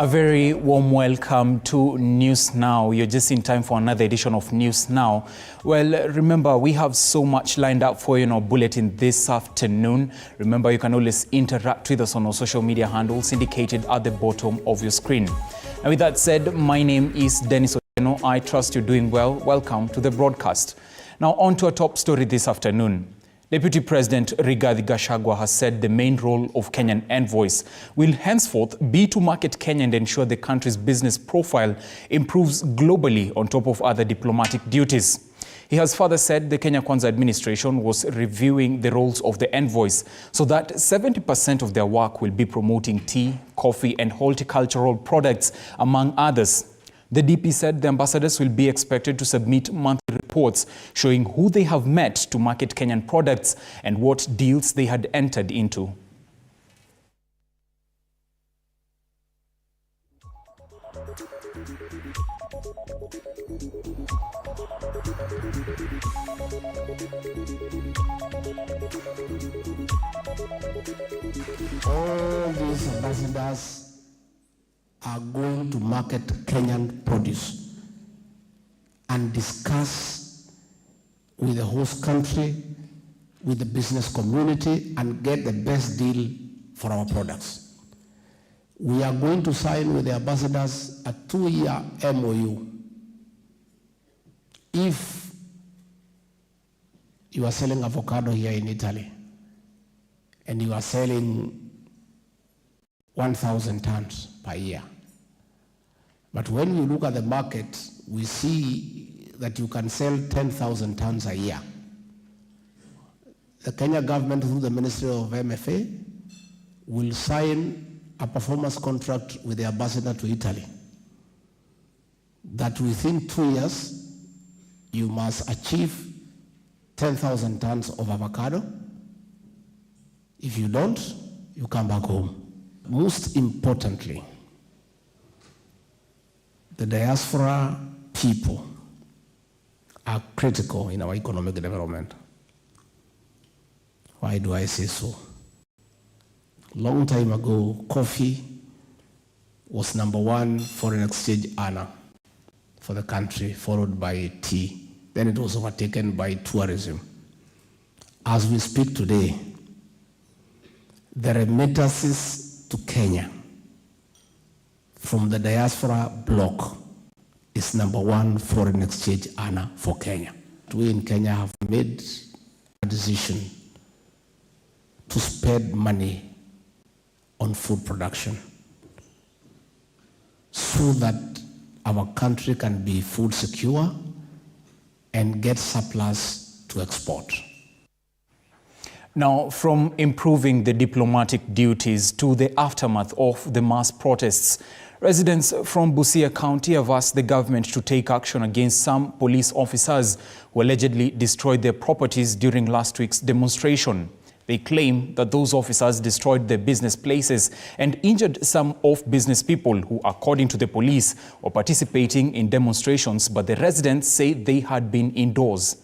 A very warm welcome to News Now. You're just in time for another edition of News Now. Well, remember, we have so much lined up for you in our bulletin this afternoon. Remember, you can always interact with us on our social media handles indicated at the bottom of your screen. And with that said, my name is Dennis Otieno. I trust you're doing well. Welcome to the broadcast. Now, on to our top story this afternoon. Deputy President Rigathi Gachagua has said the main role of Kenyan envoys will henceforth be to market Kenya and ensure the country's business profile improves globally on top of other diplomatic duties. He has further said the Kenya Kwanza administration was reviewing the roles of the envoys so that 70% of their work will be promoting tea, coffee and horticultural products, among others. The DP said the ambassadors will be expected to submit monthly reports showing who they have met to market Kenyan products and what deals they had entered into. All these ambassadors are going to market Kenyan produce and discuss with the host country, with the business community, and get the best deal for our products. We are going to sign with the ambassadors a 2-year MOU. If you are selling avocado here in Italy and you are selling 1,000 tons per year, but when you look at the market, we see that you can sell 10,000 tons a year. The Kenya government, through the Ministry of MFA, will sign a performance contract with the ambassador to Italy that within 2 years, you must achieve 10,000 tons of avocado. If you don't, you come back home. Most importantly, the diaspora people are critical in our economic development. Why do I say so? Long time ago, coffee was #1 foreign exchange earner for the country, followed by tea. Then it was overtaken by tourism. As we speak today, the remittances to Kenya from the diaspora bloc is #1 foreign exchange earner for Kenya. We in Kenya have made a decision to spend money on food production so that our country can be food secure and get surplus to export. Now, from improving the diplomatic duties to the aftermath of the mass protests, residents from Busia County have asked the government to take action against some police officers who allegedly destroyed their properties during last week's demonstration. They claim that those officers destroyed their business places and injured some off-business people who, according to the police, were participating in demonstrations, but the residents say they had been indoors.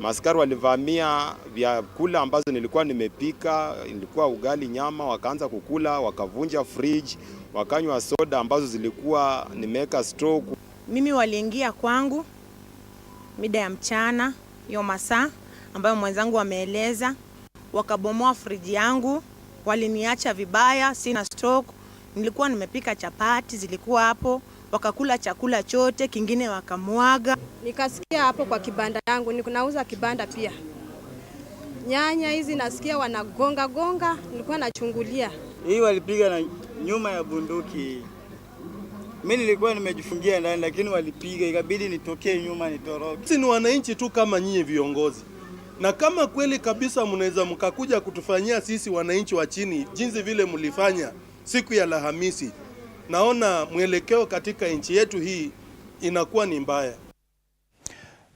Maskari walivamia vyakula ambazo nilikuwa nimepika, ilikuwa ugali nyama, wakaanza kukula, wakavunja fridge, wakanywa soda ambazo zilikuwa nimeweka stock. Mimi waliingia kwangu mida ya mchana, hiyo masaa ambayo mwenzangu ameeleza, wakabomoa fridge yangu, waliniacha vibaya, sina stock. Nilikuwa nimepika chapati, zilikuwa hapo, wakakula chakula chote, kingine wakamwaga. Nikasikia hapo kwa kibanda yangu, ninauza kibanda pia. Nyanya hizi nasikia wanagonga, nilikuwa nachungulia. Hii walipiga na nyuma ya bunduki. Mimi nilikuwa nimejifungia ndani, lakini walipiga, ikabidi nitokee nyuma nitoroke. Sisi ni wananchi tu kama nyinyi viongozi. Na kama kweli kabisa mnaweza mkakuja kutufanyia sisi wananchi wa chini jinsi vile mlifanya siku ya Alhamisi, naona mwelekeo katika nchi yetu hii inakuwa ni mbaya.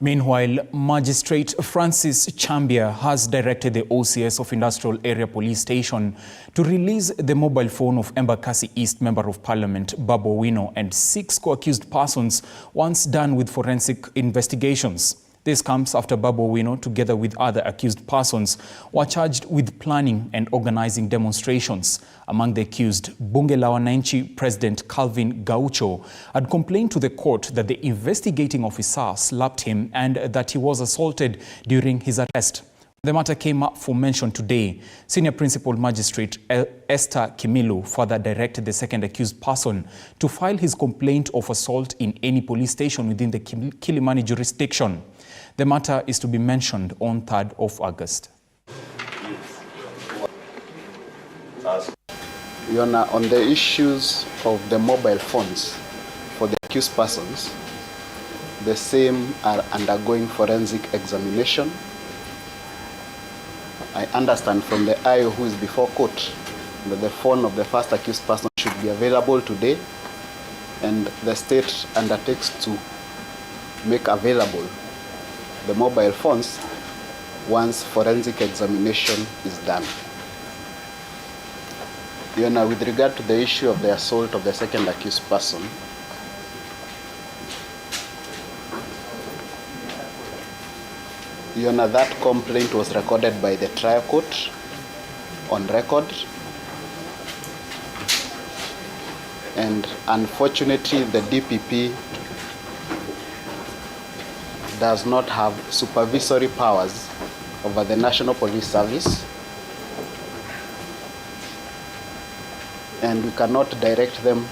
Meanwhile, Magistrate Francis Chambia has directed the OCS of Industrial Area Police Station to release the mobile phone of Embakasi East Member of Parliament Babu Owino and 6 co-accused persons once done with forensic investigations. This comes after Babu Owino, together with other accused persons, were charged with planning and organizing demonstrations. Among the accused, Bunge la Wananchi President Calvin Gaucho had complained to the court that the investigating officer slapped him and that he was assaulted during his arrest. The matter came up for mention today. Senior Principal Magistrate Esther Kimilu further directed the second accused person to file his complaint of assault in any police station within the Kilimani jurisdiction. The matter is to be mentioned on 3rd of August. Your Honor, on the issues of the mobile phones for the accused persons, the same are undergoing forensic examination. I understand from the IO who is before court that the phone of the first accused person should be available today, and the state undertakes to make available the mobile phones once forensic examination is done. Your Honor, with regard to the issue of the assault of the second accused person, Your Honor, that complaint was recorded by the trial court on record, and unfortunately the DPP does not have supervisory powers over the National Police Service, and we cannot direct them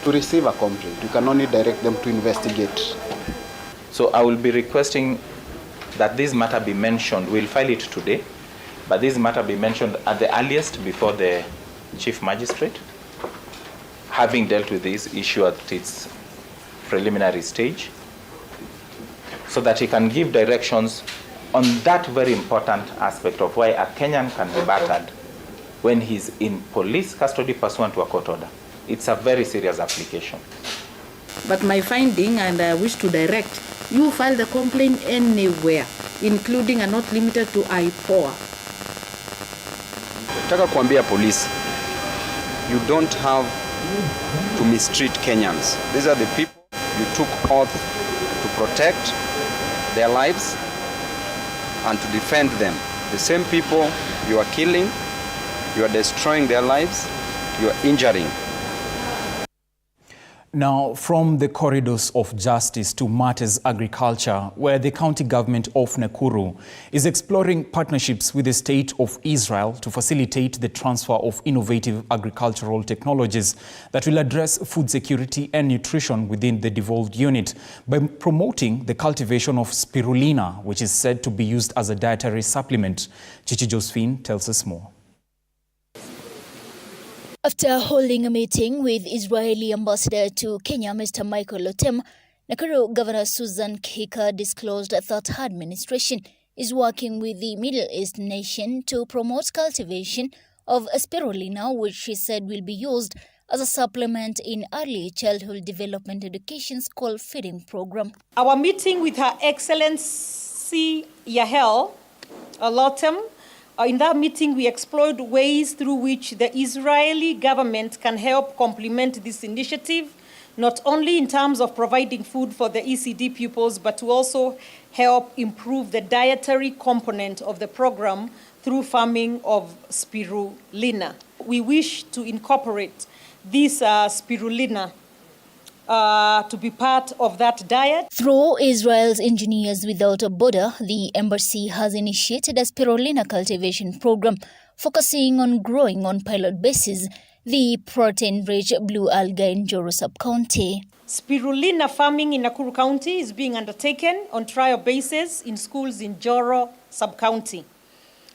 to receive a complaint. We can only direct them to investigate. So I will be requesting that this matter be mentioned. We'll file it today, but this matter be mentioned at the earliest before the Chief Magistrate, having dealt with this issue at its preliminary stage, so that he can give directions on that very important aspect of why a Kenyan can be battered when he's in police custody pursuant to a court order. It's a very serious application. But my finding, and I wish to direct, you file the complaint anywhere, including and not limited to IPOA. Nataka kuambia police, you don't have to mistreat Kenyans. These are the people you took oath to protect their lives and to defend them. The same people you are killing, you are destroying their lives, you are injuring. Now, from the corridors of justice to matters agriculture, where the county government of Nakuru is exploring partnerships with the state of Israel to facilitate the transfer of innovative agricultural technologies that will address food security and nutrition within the devolved unit by promoting the cultivation of spirulina, which is said to be used as a dietary supplement. Chichi Josephine tells us more. After holding a meeting with Israeli ambassador to Kenya, Mr. Michael Lotem, Nakuru Governor Susan Kika disclosed that her administration is working with the Middle East nation to promote cultivation of spirulina, which she said will be used as a supplement in early childhood development education school feeding program. Our meeting with Her Excellency Yahel Lotem, in that meeting, we explored ways through which the Israeli government can help complement this initiative, not only in terms of providing food for the ECD pupils, but to also help improve the dietary component of the program through farming of spirulina. We wish to incorporate this spirulina to be part of that diet. Through Israel's Engineers Without a Border, the embassy has initiated a spirulina cultivation program focusing on growing on pilot basis the protein-rich blue algae in Joro sub-county. Spirulina farming in Nakuru County is being undertaken on trial basis in schools in Joro sub-county.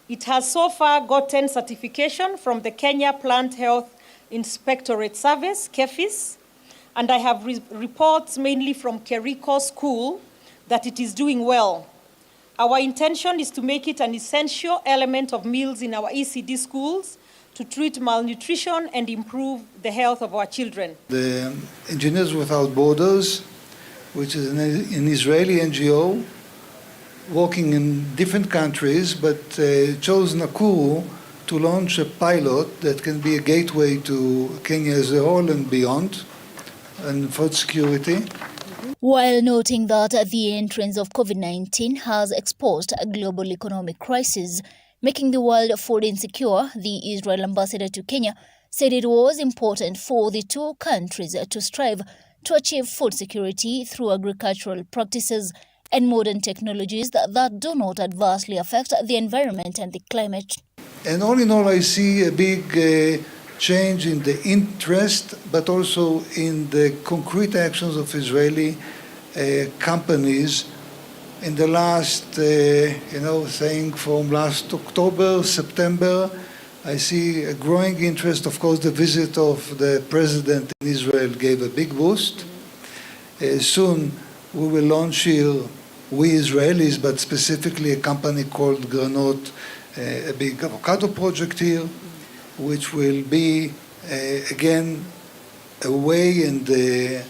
It has so far gotten certification from the Kenya Plant Health Inspectorate Service, KEFIS, and I have reports mainly from Keriko School that it is doing well. Our intention is to make it an essential element of meals in our ECD schools to treat malnutrition and improve the health of our children. The Engineers Without Borders, which is an Israeli NGO, working in different countries, but chose Nakuru to launch a pilot that can be a gateway to Kenya as a whole and beyond, and food security. While noting that the entrance of COVID-19 has exposed a global economic crisis, making the world food insecure, the Israel ambassador to Kenya said it was important for the two countries to strive to achieve food security through agricultural practices and modern technologies that do not adversely affect the environment and the climate. And all in all, I see a big change in the interest, but also in the concrete actions of Israeli companies in the last, saying from last October, September, I see a growing interest. Of course, the visit of the president in Israel gave a big boost. Soon we will launch here, we Israelis, but specifically a company called Granot, a big avocado project here, which will be, again, a way and a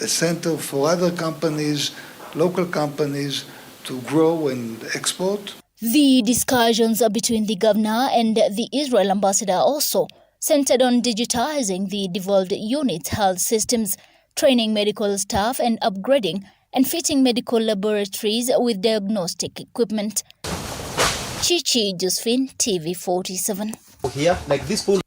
center for other companies, local companies, to grow and export. The discussions between the governor and the Israel ambassador also centered on digitizing the devolved unit health systems, training medical staff and upgrading and fitting medical laboratories with diagnostic equipment. Chichi Josephine, TV47. Here, like this pool.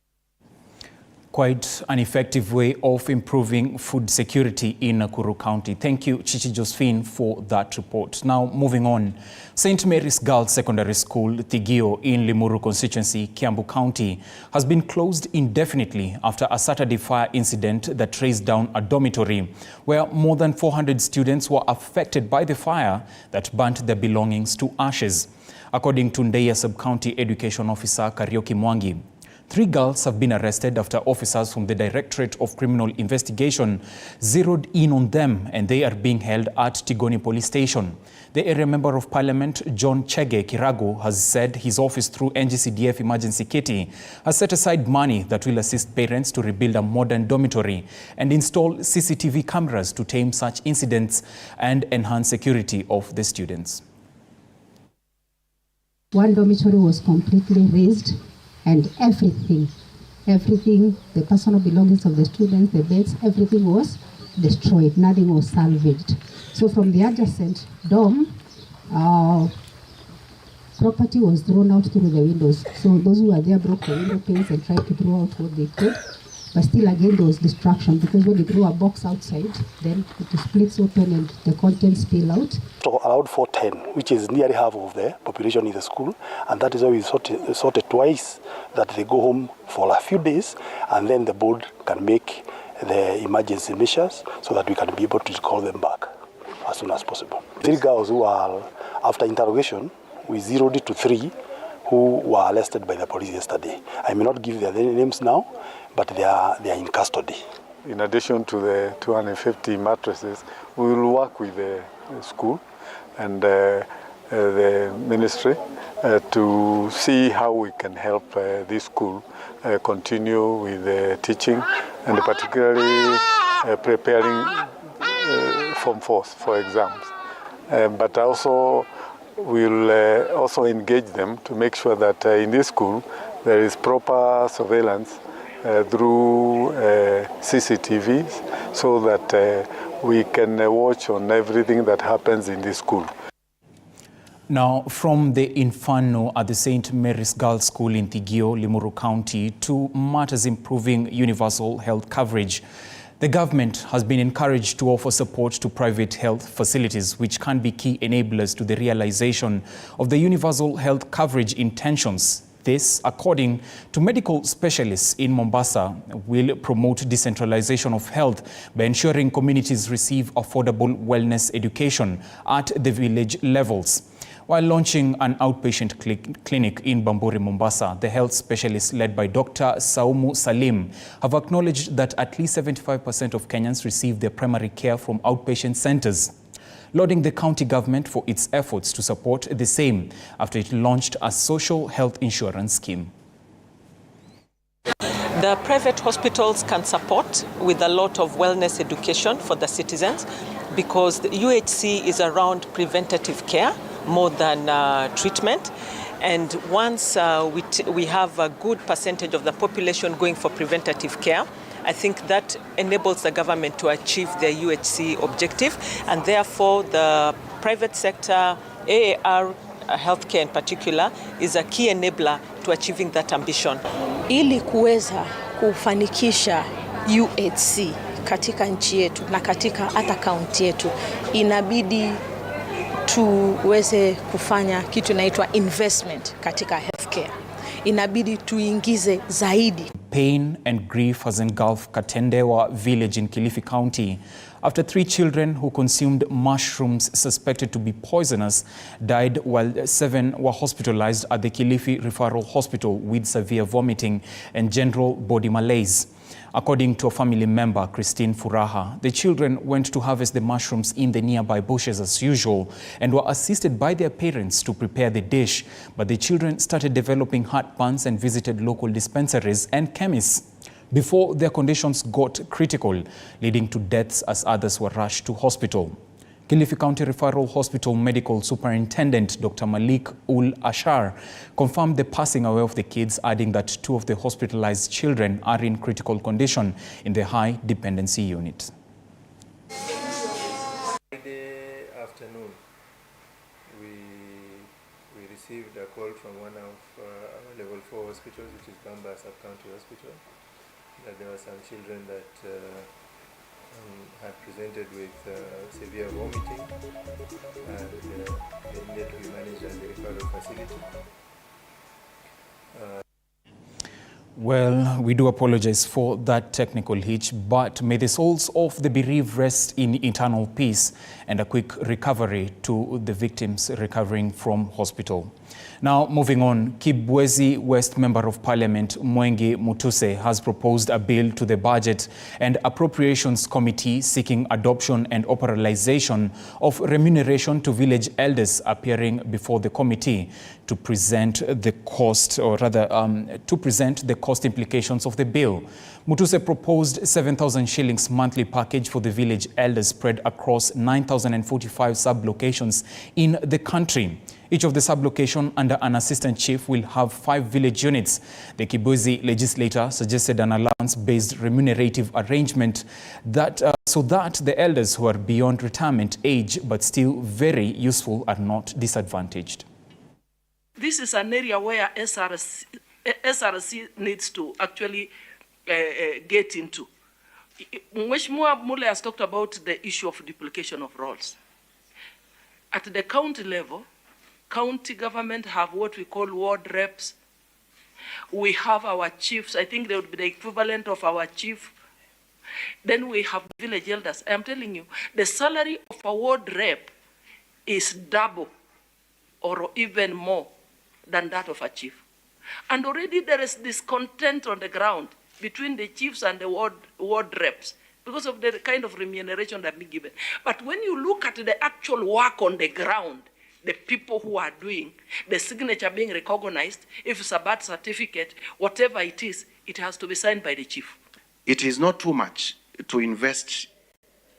Quite an effective way of improving food security in Nakuru County. Thank you, Chichi Josephine, for that report. Now, moving on. St. Mary's Girls Secondary School, Tigio, in Limuru constituency, Kiambu County, has been closed indefinitely after a Saturday fire incident that razed down a dormitory, where more than 400 students were affected by the fire that burnt their belongings to ashes. According to Ndeia Sub-County Education Officer Karioki Mwangi, 3 girls have been arrested after officers from the Directorate of Criminal Investigation zeroed in on them, and they are being held at Tigoni Police Station. The area member of Parliament, John Chege Kirago, has said his office through NGCDF Emergency Kitty has set aside money that will assist parents to rebuild a modern dormitory and install CCTV cameras to tame such incidents and enhance security of the students. One dormitory was completely razed, and everything, the personal belongings of the students, the beds, everything was destroyed. Nothing was salvaged. So from the adjacent dorm, property was thrown out through the windows. So those who were there broke the window panes and tried to throw out what they could. But still again there was destruction, because when you throw a box outside, then it splits open and the contents spill out. So around 410, which is nearly half of the population in the school, and that is why we sorted twice, that they go home for a few days, and then the board can make the emergency measures so that we can be able to call them back as soon as possible. 3 girls who are, after interrogation, we zeroed it to 3 who were arrested by the police yesterday. I may not give their names now, but they are in custody. In addition to the 250 mattresses, we will work with the school and the ministry to see how we can help this school continue with the teaching and particularly preparing Form 4 for exams. But also we'll also engage them to make sure that in this school there is proper surveillance through CCTVs so that we can watch on everything that happens in this school. Now, from the inferno at the St. Mary's Girls' School in Tigio, Limuru County, to matters improving universal health coverage. The government has been encouraged to offer support to private health facilities, which can be key enablers to the realization of the universal health coverage intentions. This, according to medical specialists in Mombasa, will promote decentralization of health by ensuring communities receive affordable wellness education at the village levels. While launching an outpatient clinic in Bamburi, Mombasa, the health specialists led by Dr. Saumu Salim have acknowledged that at least 75% of Kenyans receive their primary care from outpatient centers, lauding the county government for its efforts to support the same after it launched a social health insurance scheme. The private hospitals can support with a lot of wellness education for the citizens, because the UHC is around preventative care more than treatment. And once we have a good percentage of the population going for preventative care, I think that enables the government to achieve their UHC objective, and therefore the private sector, AAR healthcare in particular, is a key enabler to achieving that ambition. Ili kuweza kufanikisha UHC katika nchi yetu na katika hata kaunti yetu, inabidi tuweze kufanya kitu inaitwa investment katika healthcare. Inabidi tuingize zaidi. Pain and grief has engulfed Katendewa village in Kilifi County after 3 children who consumed mushrooms suspected to be poisonous died, while 7 were hospitalized at the Kilifi Referral Hospital with severe vomiting and general body malaise. According to a family member, Christine Furaha, the children went to harvest the mushrooms in the nearby bushes as usual and were assisted by their parents to prepare the dish. But the children started developing heartburns and visited local dispensaries and chemists before their conditions got critical, leading to deaths as others were rushed to hospital. Kilifi County Referral Hospital Medical Superintendent Dr. Malik Ul Ashar confirmed the passing away of the kids, adding that 2 of the hospitalized children are in critical condition in the high dependency unit. Friday afternoon, we received a call from one of our level 4 hospitals, which is Mombasa County Hospital, that there were some children that had presented with severe vomiting, and they needed to be managed at the referral facility. Well, we do apologize for that technical hitch, but may the souls of the bereaved rest in eternal peace and a quick recovery to the victims recovering from hospital. Now, moving on, Kibwezi West Member of Parliament Mwengi Mutuse has proposed a bill to the Budget and Appropriations Committee seeking adoption and operationalization of remuneration to village elders, appearing before the committee to present the cost, or rather to present the cost implications of the bill. Mutuse proposed 7,000 shillings monthly package for the village elders spread across 9,045 sub-locations in the country. Each of the sub-location under an assistant chief will have 5 village units. The Kibwezi legislator suggested an allowance-based remunerative arrangement that so that the elders who are beyond retirement age but still very useful are not disadvantaged. This is an area where SRC needs to actually get into. Mheshimiwa Mule has talked about the issue of duplication of roles. At the county level, county government have what we call ward reps. We have our chiefs. I think they would be the equivalent of our chief. Then we have village elders. I am telling you, the salary of a ward rep is double or even more than that of a chief. And already there is discontent on the ground between the chiefs and the ward reps because of the kind of remuneration that being given. But when you look at the actual work on the ground, the people who are doing, the signature being recognized, if it's a birth certificate, whatever it is, it has to be signed by the chief. It is not too much to invest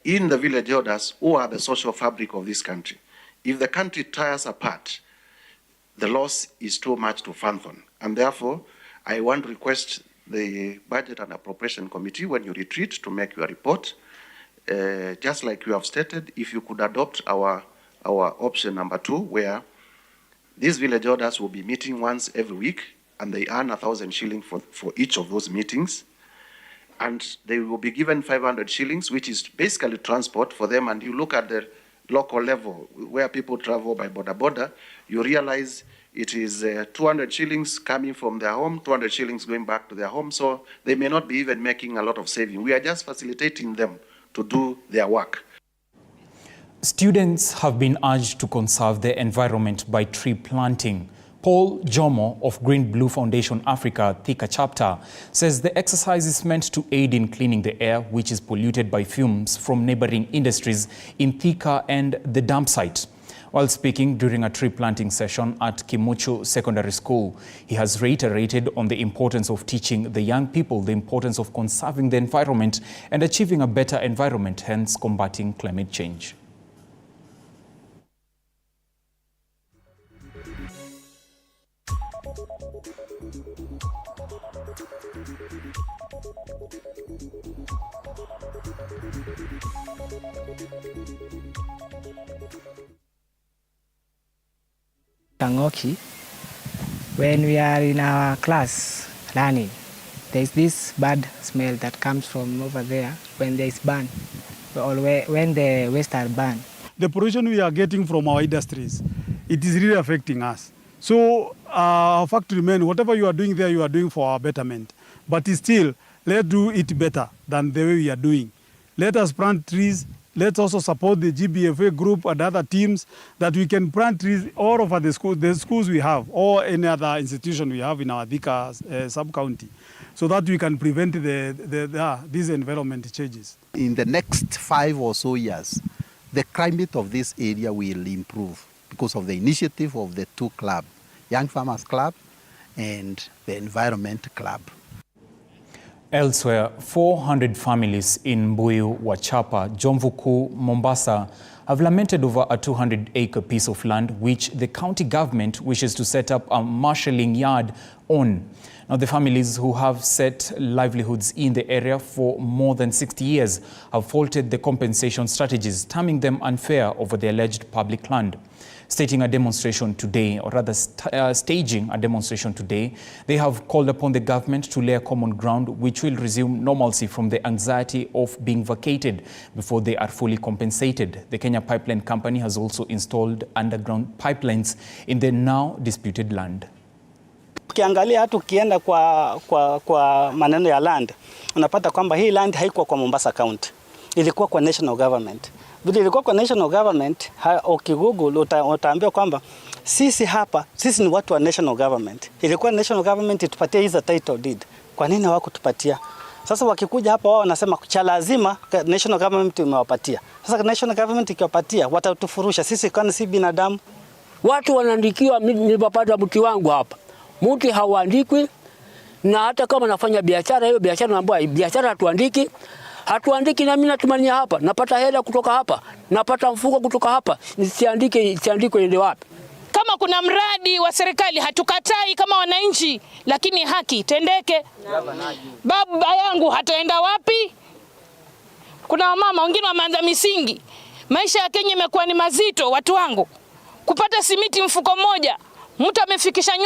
in the village elders who are the social fabric of this country. If the country tears apart, the loss is too much to fathom. And therefore, I want to request the Budget and Appropriation Committee, when you retreat, to make your report. Just like you have stated, if you could adopt our option number 2, where these village elders will be meeting once every week, and they earn 1,000 shillings for each of those meetings. And they will be given 500 shillings, which is basically transport for them. And you look at the local level, where people travel by border, you realize it is 200 shillings coming from their home, 200 shillings going back to their home. So they may not be even making a lot of saving. We are just facilitating them to do their work. Students have been urged to conserve the environment by tree planting. Paul Jomo of Green Blue Foundation Africa Thika chapter says the exercise is meant to aid in cleaning the air, which is polluted by fumes from neighboring industries in Thika and the dump site. While speaking during a tree planting session at Kimuchu Secondary School, he has reiterated on the importance of teaching the young people the importance of conserving the environment and achieving a better environment, hence combating climate change. Tangoki, when we are in our class learning, there's this bad smell that comes from over there when there is burn, or when the waste are burned. The pollution we are getting from our industries, it is really affecting us. So our fact remains, whatever you are doing there, you are doing for our betterment. But still, let's do it better than the way we are doing. Let us plant trees. Let's also support the GBFA group and other teams that we can plant trees all over the schools we have, or any other institution we have in our Thika sub-county, so that we can prevent these environment changes. In the next 5 or so years, the climate of this area will improve because of the initiative of the 2 clubs, Young Farmers Club and the Environment Club. Elsewhere, 400 families in Mbuyu, Wachapa, Jomvuku, Mombasa have lamented over a 200-acre piece of land which the county government wishes to set up a marshalling yard on. Now, the families who have set livelihoods in the area for more than 60 years have faulted the compensation strategies, terming them unfair over the alleged public land. Stating a demonstration today, or rather staging a demonstration today, they have called upon the government to lay a common ground which will resume normalcy from the anxiety of being vacated before they are fully compensated. The Kenya Pipeline Company has also installed underground pipelines in the now disputed land. Ukiangalia hata ukienda kwa maneno ya land, unapata kwamba hii land haikuwa kwa Mombasa County, ilikuwa kwa national government. Vile ilikuwa kwa national government, ukigoogle utaambiwa kwamba sisi hapa, sisi ni watu wa national government. Ilikuwa national government itupatie hizo title deed. Kwa nini hawakutupatia? Sasa wakikuja hapa wao wanasema cha lazima national government imewapatia. Sasa national government ikiwapatia watatufurusha sisi kwani si binadamu. Watu wanaandikiwa, nilipopata mti wangu hapa. Mti hauandikwi, na hata kama nafanya biashara, hiyo biashara naambiwa biashara hatuandiki. Hatuandiki, na mimi natumania hapa, napata hela kutoka hapa, napata mfuko kutoka hapa, nisiandike ende wapi? Kama kuna mradi wa serikali hatukatai kama wananchi, lakini haki tendeke. Baba yangu hataenda wapi? Kuna mama wengine wameanza misingi. Maisha ya Kenya imekuwa ni mazito, watu wangu. Kupata simiti mfuko mmoja, mtu amefikisha